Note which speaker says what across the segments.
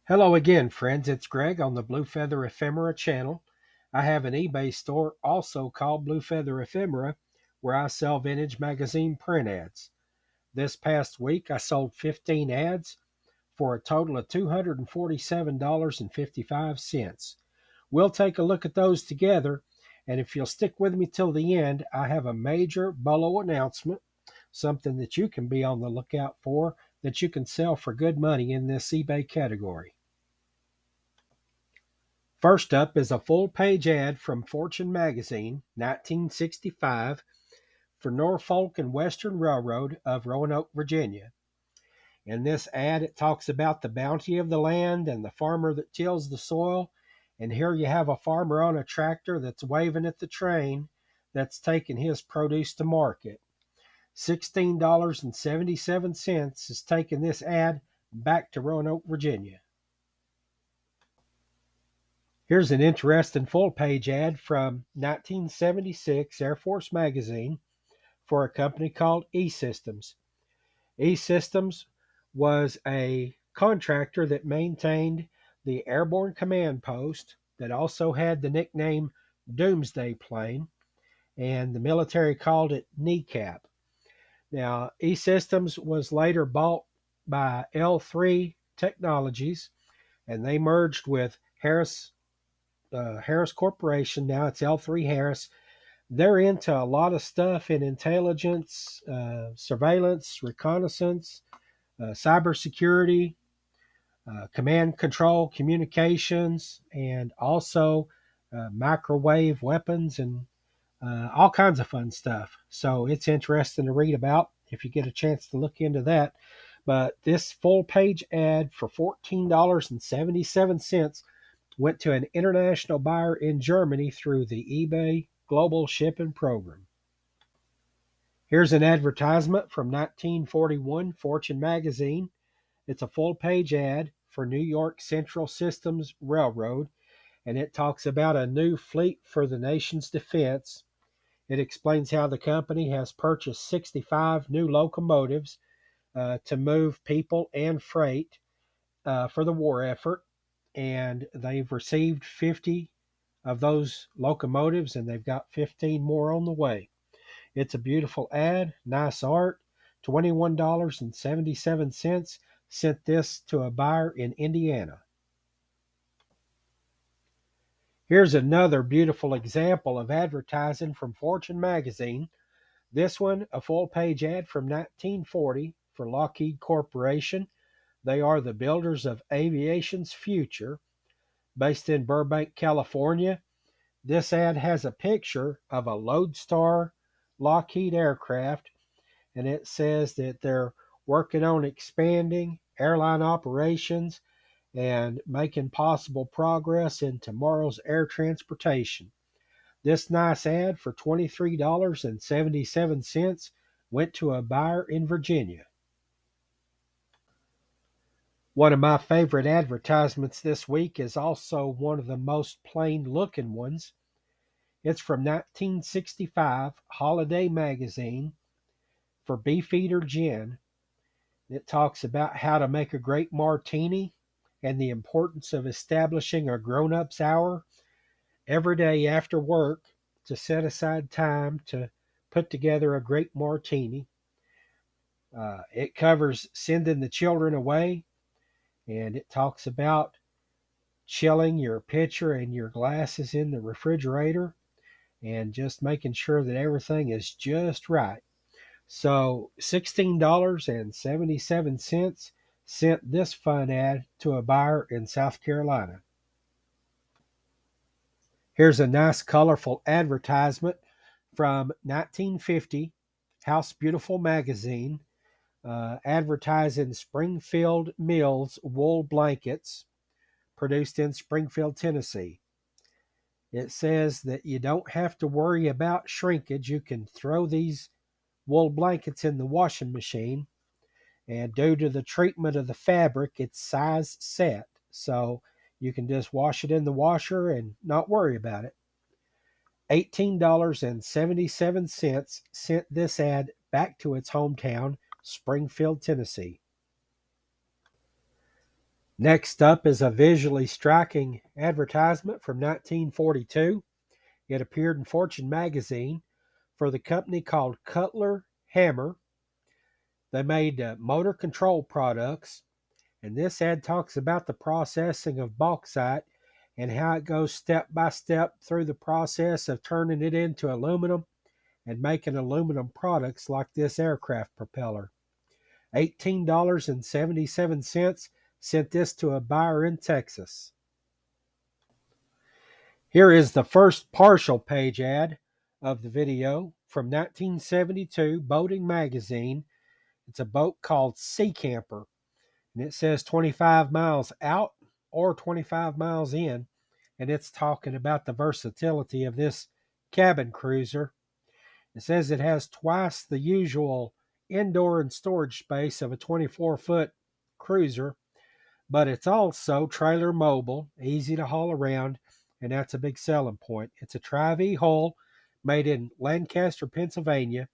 Speaker 1: Hello again, friends. It's Greg on the Blue Feather Ephemera channel. I have an eBay store also called Blue Feather Ephemera where I sell vintage magazine print ads. This past week, I sold 15 ads for a total of $247.55. We'll take a look at those together, and if you'll stick with me till the end, I have a major BOLO announcement, something that you can be on the lookout for that you can sell for good money in this eBay category. First up is a full-page ad from Fortune magazine, 1965, for Norfolk and Western Railroad of Roanoke, Virginia. In this ad, it talks about the bounty of the land and the farmer that tills the soil. And here you have a farmer on a tractor that's waving at the train that's taking his produce to market. $16.77 is taking this ad back to Roanoke, Virginia. Here's an interesting full-page ad from 1976 Air Force magazine for a company called E-Systems. E-Systems was a contractor that maintained the Airborne Command Post that also had the nickname Doomsday Plane, and the military called it Kneecap. Now, E-Systems was later bought by L3 Technologies, and they merged with Harris Corporation. Now it's L3 Harris. They're into a lot of stuff in intelligence, surveillance, reconnaissance, cybersecurity, command control, communications, and also microwave weapons and all kinds of fun stuff. So it's interesting to read about if you get a chance to look into that. But this full page ad for $14.77 went to an international buyer in Germany through the eBay Global Shipping Program. Here's an advertisement from 1941 Fortune magazine. It's a full-page ad for New York Central Systems Railroad, and it talks about a new fleet for the nation's defense. It explains how the company has purchased 65 new locomotives to move people and freight for the war effort, and they've received 50 of those locomotives, and they've got 15 more on the way. It's a beautiful ad, nice art. $21.77 sent this to a buyer in Indiana. Here's another beautiful example of advertising from Fortune magazine. This one, a full page ad from 1940 for Lockheed Corporation. They are the builders of aviation's future, based in Burbank, California. This ad has a picture of a Lodestar Lockheed aircraft, and it says that they're working on expanding airline operations and making possible progress in tomorrow's air transportation. This nice ad for $23.77 went to a buyer in Virginia. One of my favorite advertisements this week is also one of the most plain looking ones. It's from 1965 Holiday Magazine for Beefeater Gin. It talks about how to make a great martini and the importance of establishing a grown-up's hour every day after work to set aside time to put together a great martini. It covers sending the children away, and it talks about chilling your pitcher and your glasses in the refrigerator and just making sure that everything is just right. So $16.77 sent this fun ad to a buyer in South Carolina. Here's a nice colorful advertisement from 1950 House Beautiful magazine, advertising Springfield Mills wool blankets produced in Springfield, Tennessee. It says that you don't have to worry about shrinkage. You can throw these wool blankets in the washing machine, and due to the treatment of the fabric, it's size set. So you can just wash it in the washer and not worry about it. $18.77 sent this ad back to its hometown, Springfield, Tennessee. Next up is a visually striking advertisement from 1942. It appeared in Fortune magazine for the company called Cutler Hammer. They made motor control products, and this ad talks about the processing of bauxite and how it goes step by step through the process of turning it into aluminum and making aluminum products like this aircraft propeller. $18.77 sent this to a buyer in Texas. Here is the first partial page ad of the video from 1972 Boating Magazine. It's a boat called Sea Camper, and it says 25 miles out or 25 miles in, and it's talking about the versatility of this cabin cruiser. It says it has twice the usual indoor and storage space of a 24-foot cruiser, but it's also trailer mobile, easy to haul around, and that's a big selling point. It's a Tri-V hull made in Lancaster, Pennsylvania.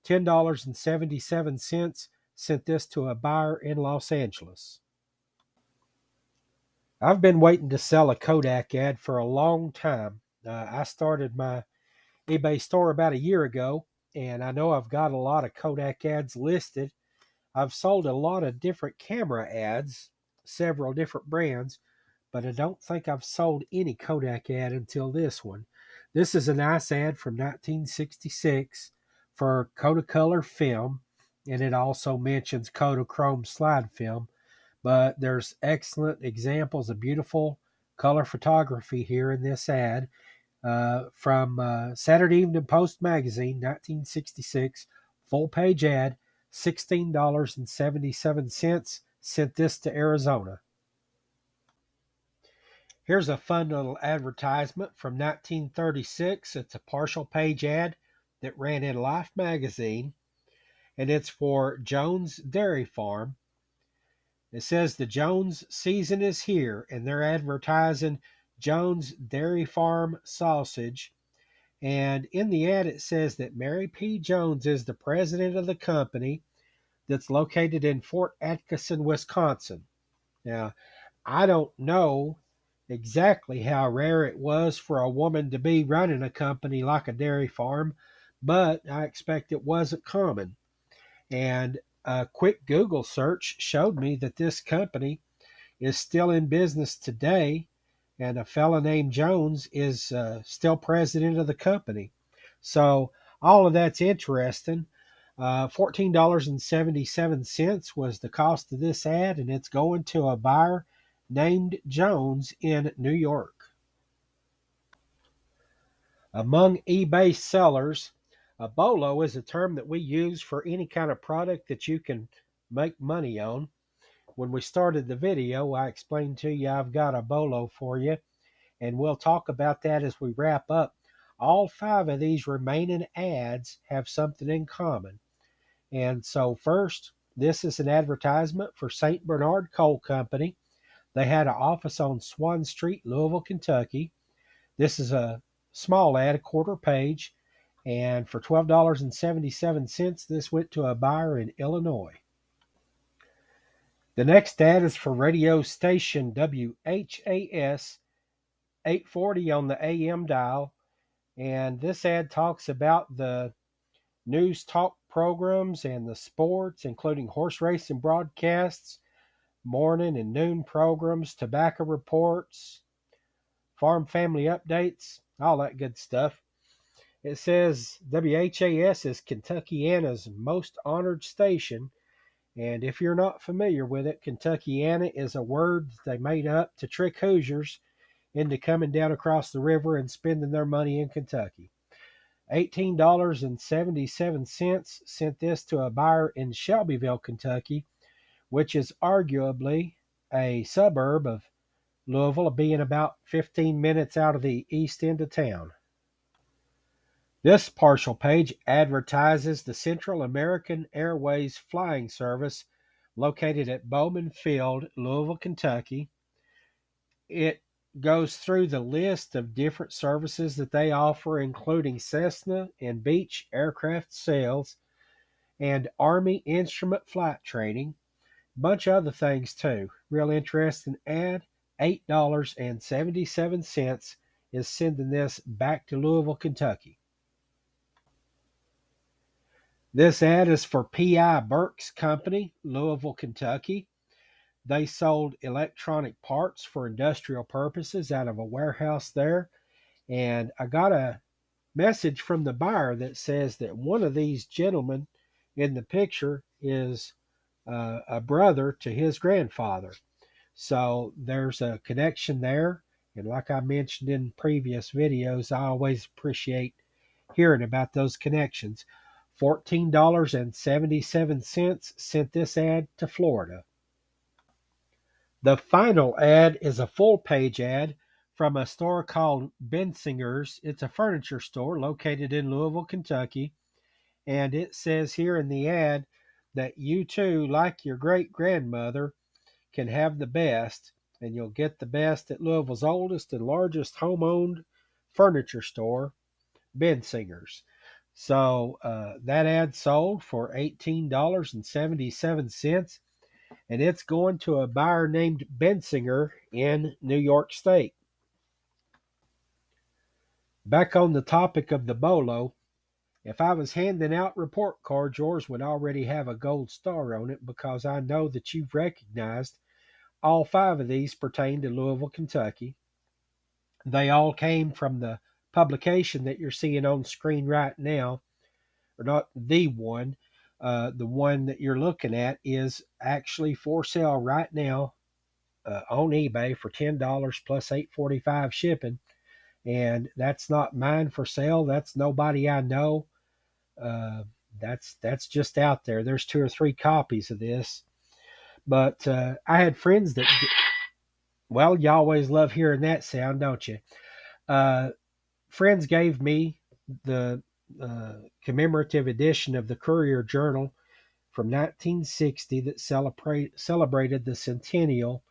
Speaker 1: $10.77 sent this to a buyer in Los Angeles. I've been waiting to sell a Kodak ad for a long time. I started my eBay store about a year ago, and I know I've got a lot of Kodak ads listed. I've sold a lot of different camera ads, several different brands, but I don't think I've sold any Kodak ad until this one. This is a nice ad from 1966 for Kodacolor film, and it also mentions Kodachrome slide film, but there's excellent examples of beautiful color photography here in this ad from Saturday Evening Post magazine, 1966, full page ad, $16.77, sent this to Arizona. Here's a fun little advertisement from 1936. It's a partial page ad that ran in Life magazine, and it's for Jones Dairy Farm. It says the Jones season is here, and they're advertising Jones Dairy Farm sausage. And in the ad, it says that Mary P. Jones is the president of the company that's located in Fort Atkinson, Wisconsin. Now, I don't know exactly how rare it was for a woman to be running a company like a dairy farm, but I expect it wasn't common. And a quick Google search showed me that this company is still in business today, and a fella named Jones is still president of the company. So all of that's interesting. $14.77 was the cost of this ad, and it's going to a buyer named Jones in New York. Among eBay sellers, a BOLO is a term that we use for any kind of product that you can make money on. When we started the video, I explained to you I've got a BOLO for you, and we'll talk about that as we wrap up. All 5 of these remaining ads have something in common. And so first, this is an advertisement for St. Bernard Coal Company. They had an office on Swan Street, Louisville, Kentucky. This is a small ad, a quarter page, and for $12.77, this went to a buyer in Illinois. The next ad is for radio station WHAS 840 on the AM dial, and this ad talks about the news talk programs and the sports, including horse racing broadcasts, morning and noon programs, tobacco reports, farm family updates, all that good stuff. It says WHAS is Kentuckiana's most honored station, and if you're not familiar with it, Kentuckiana is a word that they made up to trick Hoosiers into coming down across the river and spending their money in Kentucky. $18.77 sent this to a buyer in Shelbyville, Kentucky, which is arguably a suburb of Louisville, being about 15 minutes out of the east end of town. This partial page advertises the Central American Airways flying service located at Bowman Field, Louisville, Kentucky. It goes through the list of different services that they offer, including Cessna and Beech aircraft sales and Army instrument flight training. Bunch of other things too. Real interesting ad. $8.77 is sending this back to Louisville, Kentucky. This ad is for P.I. Burke's Company, Louisville, Kentucky. They sold electronic parts for industrial purposes out of a warehouse there. And I got a message from the buyer that says that one of these gentlemen in the picture is a brother to his grandfather. So there's a connection there. And like I mentioned in previous videos, I always appreciate hearing about those connections. $14.77 sent this ad to Florida. The final ad is a full page ad from a store called Bensinger's. It's a furniture store located in Louisville, Kentucky. And it says here in the ad that you too, like your great grandmother, can have the best, and you'll get the best at Louisville's oldest and largest home owned furniture store, Bensinger's. So that ad sold for $18.77, and it's going to a buyer named Bensinger in New York State. Back on the topic of the BOLO, if I was handing out report cards, yours would already have a gold star on it because I know that you've recognized all 5 of these pertain to Louisville, Kentucky. They all came from the publication that you're seeing on screen right now, or not the one. The one that you're looking at is actually for sale right now on eBay for $10 plus $8.45 shipping. And that's not mine for sale. That's nobody I know. Uh, that's just out there. There's 2 or 3 copies of this. But I had friends that, well, you always love hearing that sound, don't you? Uh, Friends gave me the commemorative edition of the Courier Journal from 1960 that celebrated the centennial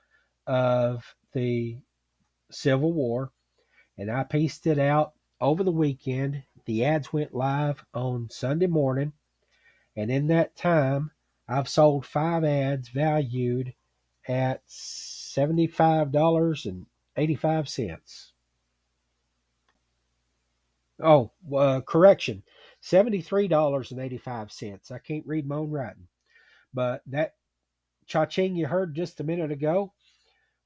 Speaker 1: of the Civil War, and I pieced it out over the weekend. The ads went live on Sunday morning, and in that time, I've sold 5 ads valued at $75.85. Oh, correction, $73.85. I can't read my own writing. But that cha-ching you heard just a minute ago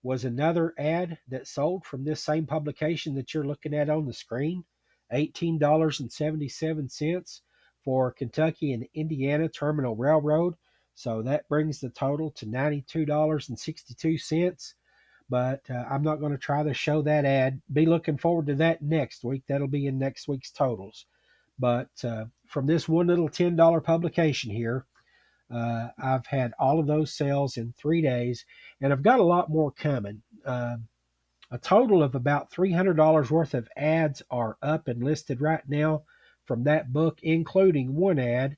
Speaker 1: was another ad that sold from this same publication that you're looking at on the screen. $18.77 for Kentucky and Indiana Terminal Railroad. So that brings the total to $92.62. But I'm not going to try to show that ad. Be looking forward to that next week. That'll be in next week's totals. But from this one little $10 publication here, I've had all of those sales in 3 days, and I've got a lot more coming. A total of about $300 worth of ads are up and listed right now from that book, including one ad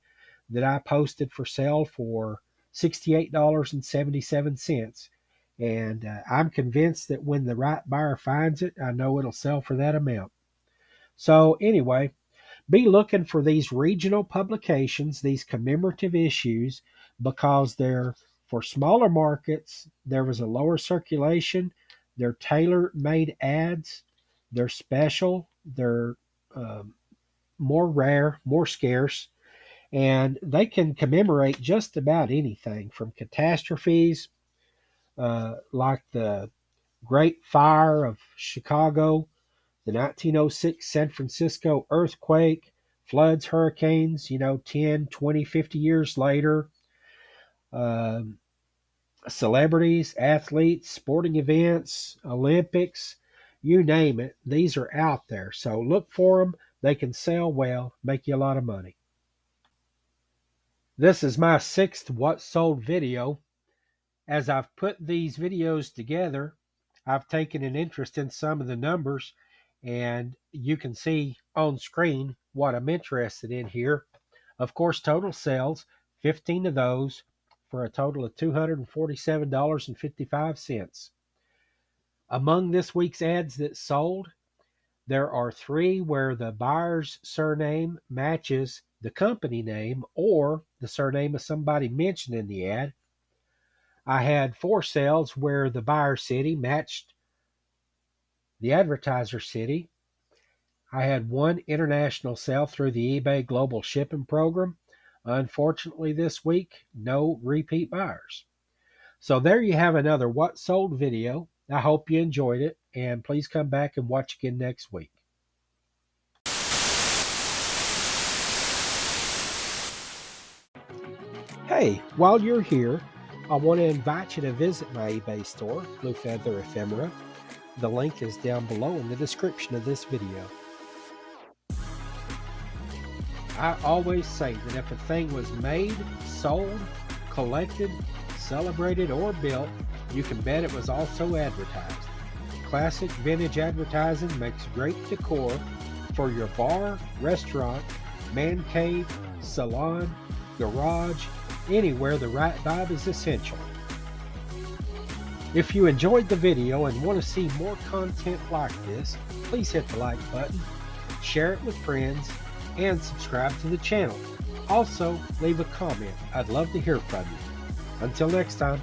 Speaker 1: that I posted for sale for $68.77. And I'm convinced that when the right buyer finds it, I know it'll sell for that amount. So, anyway, be looking for these regional publications, these commemorative issues, because they're for smaller markets. There was a lower circulation. They're tailor made ads. They're special. They're more rare, more scarce, and they can commemorate just about anything from catastrophes like the Great Fire of Chicago, the 1906 San Francisco earthquake, floods, hurricanes, 10, 20, 50 years later, um, celebrities, athletes, sporting events, Olympics, you name it. These are out there. So look for them. They can sell well, make you a lot of money. This is my 6th What Sold video. As I've put these videos together, I've taken an interest in some of the numbers, and you can see on screen what I'm interested in here. Of course, total sales, 15 of those for a total of $247.55. Among this week's ads that sold, there are 3 where the buyer's surname matches the company name or the surname of somebody mentioned in the ad. I had 4 sales where the buyer city matched the advertiser city. I had 1 international sale through the eBay Global Shipping Program. Unfortunately, this week, no repeat buyers. So there you have another What Sold video. I hope you enjoyed it, and please come back and watch again next week. Hey, while you're here, I want to invite you to visit my eBay store, Blue Feather Ephemera. The link is down below in the description of this video. I always say that if a thing was made, sold, collected, celebrated, or built, you can bet it was also advertised. Classic vintage advertising makes great decor for your bar, restaurant, man cave, salon, garage, anywhere the right vibe is essential. If you enjoyed the video and want to see more content like this, please hit the like button, share it with friends, and subscribe to the channel. Also, leave a comment. I'd love to hear from you. Until next time.